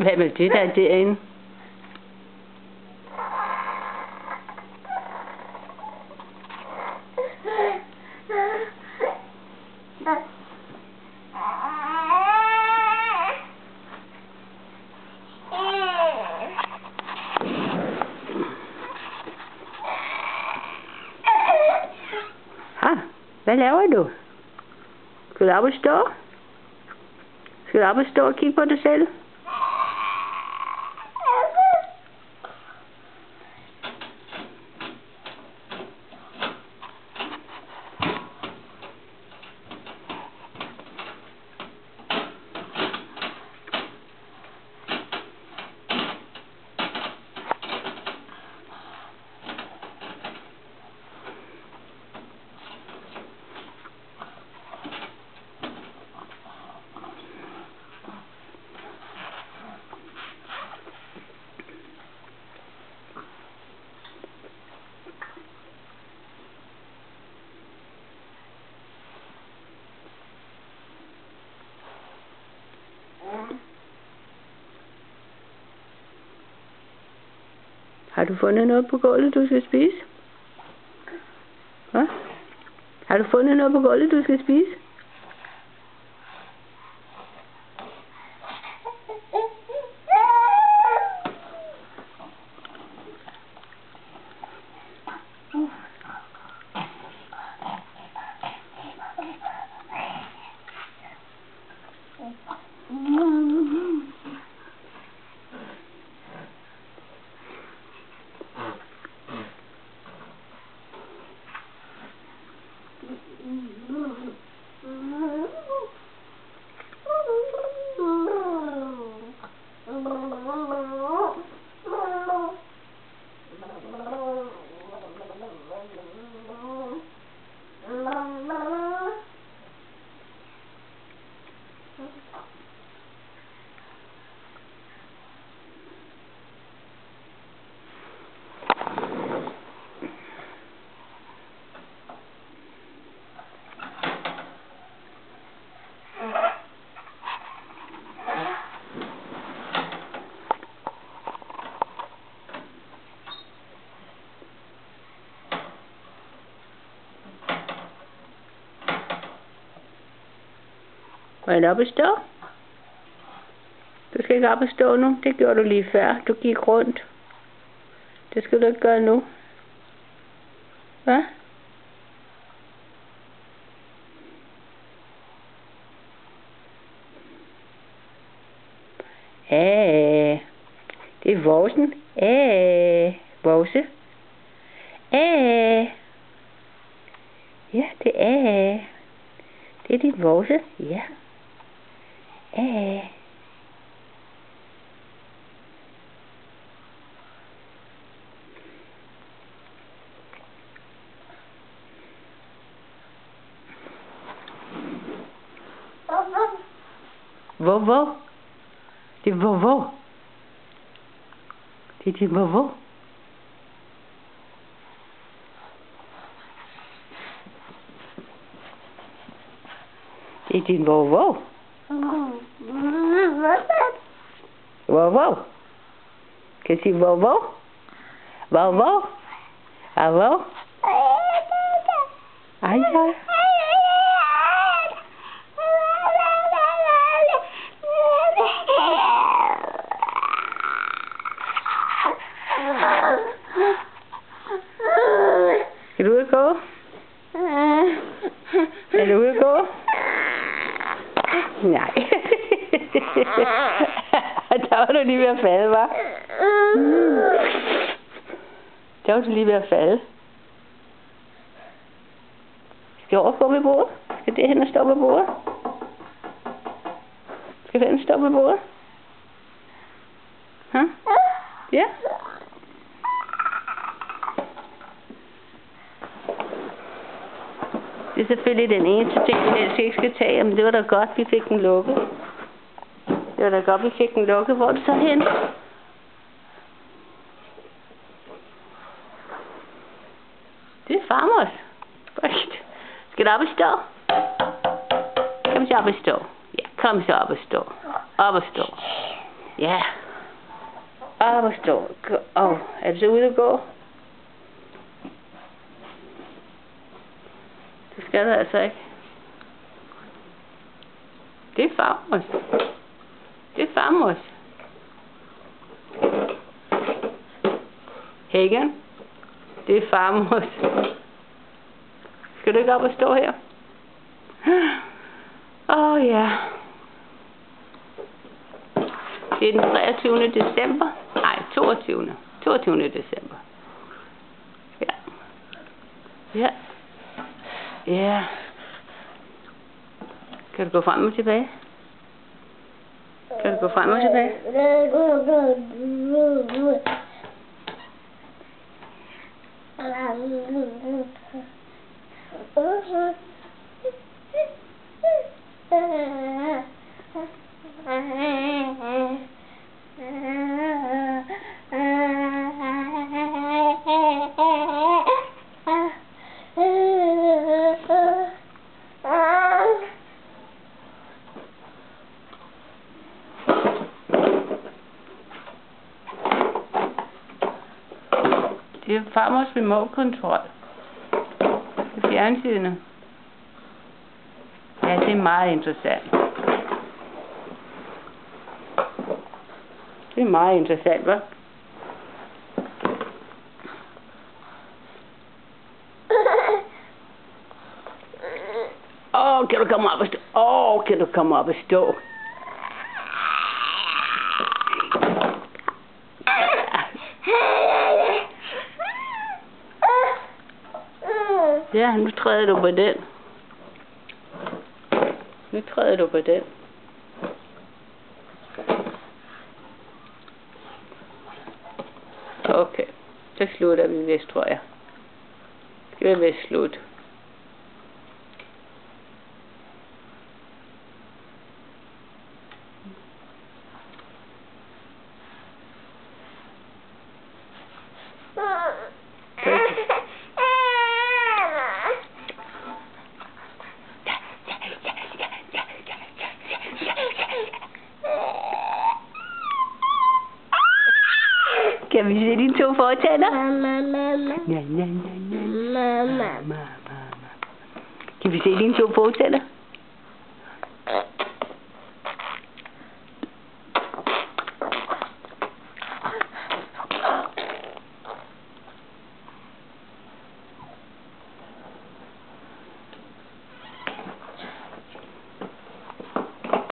Hvad med det der derinde? Hvad laver du? Skal du op og stå? Skal du op og stå og kigge på dig selv? Har du fundet noget på gulvet, du skal spise? Hva? Har du fundet noget på gulvet, du skal spise? Var det op at stå? Du skal ikke op at stå nu. Det gjorde du lige før. Du gik rundt. Det skal du ikke gøre nu. Hvad? Det er Våsen. Våse. Ja, det er. Det er dit Våse. Ja. Hvor? Det er hvor? Det er din hvor? Det er din hvor? Hvor? Kan du sige hvor? Hvor? Ej. Skal du ud og gå? Er du ude at gå? Nej. Der var du lige ved at falde, hva'? Der var du lige ved at falde. Skal du over på ved bordet? Skal det hen og stå ved bordet? Skal det hen og stå ved bordet? Ja. Det er selvfølgelig den eneste ting, vi helst ikke skal tage. Men det var da godt, vi fik den lukket. Det var da godt, vi fik den lukket. Hvor er du så hen? Det er farmors. Skal du op og stå? Kom så op og stå. Ja, kom så op og stå. Op og stå. Ja. Hvor står du? Er du så ude at gå? Det skal du altså ikke. Det er farmors. Det er farmors. Hagen. Det er farmors. Skal du ikke op og stå her? Ja. Det er den 23. december. Nej, 22. 22. december. Ja. Ja. Ja. Kan du gå frem og tilbage? Kan du gå frem og tilbage? Det er farmors remote-kontrol. Det er fjernsynet. Ja, det er meget interessant. Det er meget interessant, hva'? Kan du komme op og stå? Kan du komme op og stå? Ja, nu træder du på den. Nu træder du på den. Okay, så slutter vi vist, tror jeg. Det vil vist slut. Kan vi se dine 2 fortænder? Mamma. Kan vi se dine 2 fortænder?